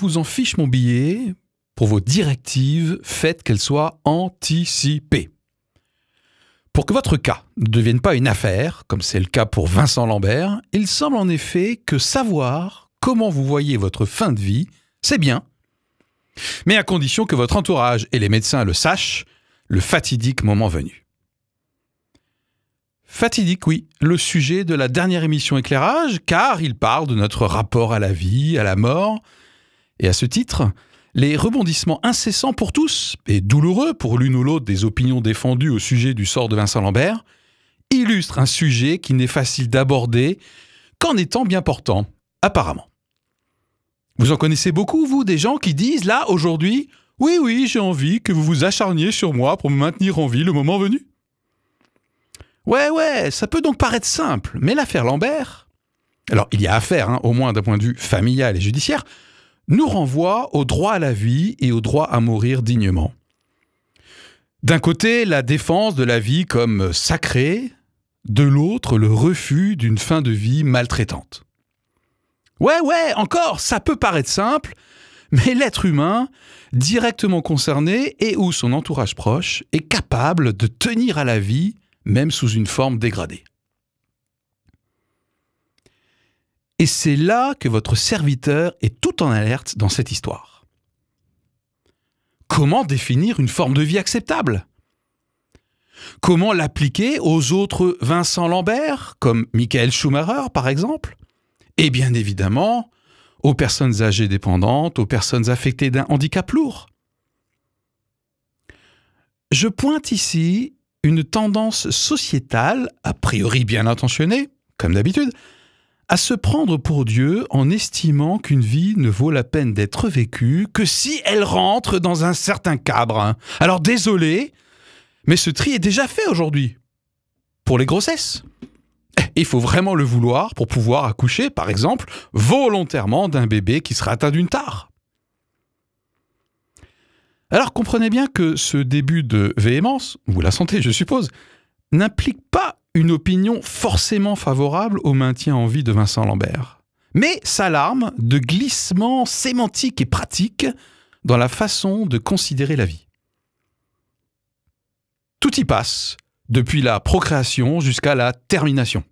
vous en fiche mon billet. Pour vos directives, faites qu'elles soient anticipées. Pour que votre cas ne devienne pas une affaire, comme c'est le cas pour Vincent Lambert, il semble en effet que savoir comment vous voyez votre fin de vie, c'est bien. Mais à condition que votre entourage et les médecins le sachent, le fatidique moment venu. Fatidique, oui, le sujet de la dernière émission Éclairage, car il parle de notre rapport à la vie, à la mort. Et à ce titre, les rebondissements incessants pour tous, et douloureux pour l'une ou l'autre des opinions défendues au sujet du sort de Vincent Lambert, illustrent un sujet qui n'est facile d'aborder qu'en étant bien portant, apparemment. Vous en connaissez beaucoup, vous, des gens qui disent, là, aujourd'hui, « Oui, j'ai envie que vous vous acharniez sur moi pour me maintenir en vie le moment venu. » Ouais, ça peut donc paraître simple, mais l'affaire Lambert, alors il y a affaire, au moins d'un point de vue familial et judiciaire, nous renvoie au droit à la vie et au droit à mourir dignement. D'un côté, la défense de la vie comme sacrée, de l'autre, le refus d'une fin de vie maltraitante. Ouais, encore, ça peut paraître simple, mais l'être humain, directement concerné et ou son entourage proche, est capable de tenir à la vie, même sous une forme dégradée. Et c'est là que votre serviteur est tout en alerte dans cette histoire. Comment définir une forme de vie acceptable? Comment l'appliquer aux autres Vincent Lambert, comme Michael Schumacher par exemple? Et bien évidemment, aux personnes âgées dépendantes, aux personnes affectées d'un handicap lourd. Je pointe ici une tendance sociétale, a priori bien intentionnée, comme d'habitude, à se prendre pour Dieu en estimant qu'une vie ne vaut la peine d'être vécue que si elle rentre dans un certain cadre. Alors désolé, mais ce tri est déjà fait aujourd'hui. Pour les grossesses. Il faut vraiment le vouloir pour pouvoir accoucher, par exemple, volontairement d'un bébé qui sera atteint d'une tare. Alors comprenez bien que ce début de véhémence, vous la sentez je suppose, n'implique pas une opinion forcément favorable au maintien en vie de Vincent Lambert, mais s'alarme de glissements sémantiques et pratiques dans la façon de considérer la vie. Tout y passe, depuis la procréation jusqu'à la termination.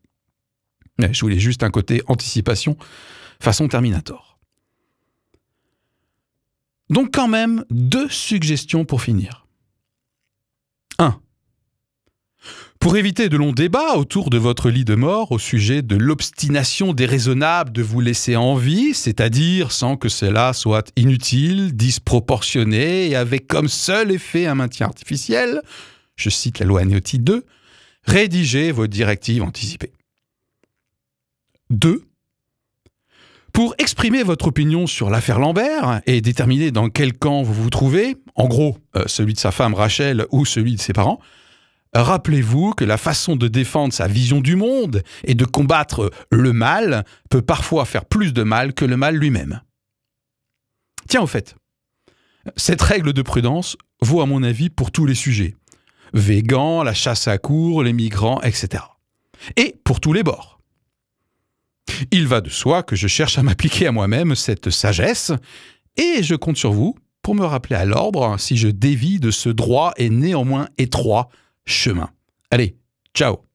Je voulais juste un côté anticipation, façon Terminator. Donc quand même, 2 suggestions pour finir. 1. Pour éviter de longs débats autour de votre lit de mort au sujet de l'obstination déraisonnable de vous laisser en vie, c'est-à-dire sans que cela soit inutile, disproportionné et avec comme seul effet un maintien artificiel, je cite la loi Anetti 2, rédigez vos directives anticipées. 2. Pour exprimer votre opinion sur l'affaire Lambert et déterminer dans quel camp vous vous trouvez, en gros celui de sa femme Rachel ou celui de ses parents, rappelez-vous que la façon de défendre sa vision du monde et de combattre le mal peut parfois faire plus de mal que le mal lui-même. Tiens, au fait, cette règle de prudence vaut à mon avis pour tous les sujets. Végan, la chasse à courre, les migrants, etc. Et pour tous les bords. Il va de soi que je cherche à m'appliquer à moi-même cette sagesse et je compte sur vous pour me rappeler à l'ordre si je dévie de ce droit et néanmoins étroit chemin. Allez, ciao!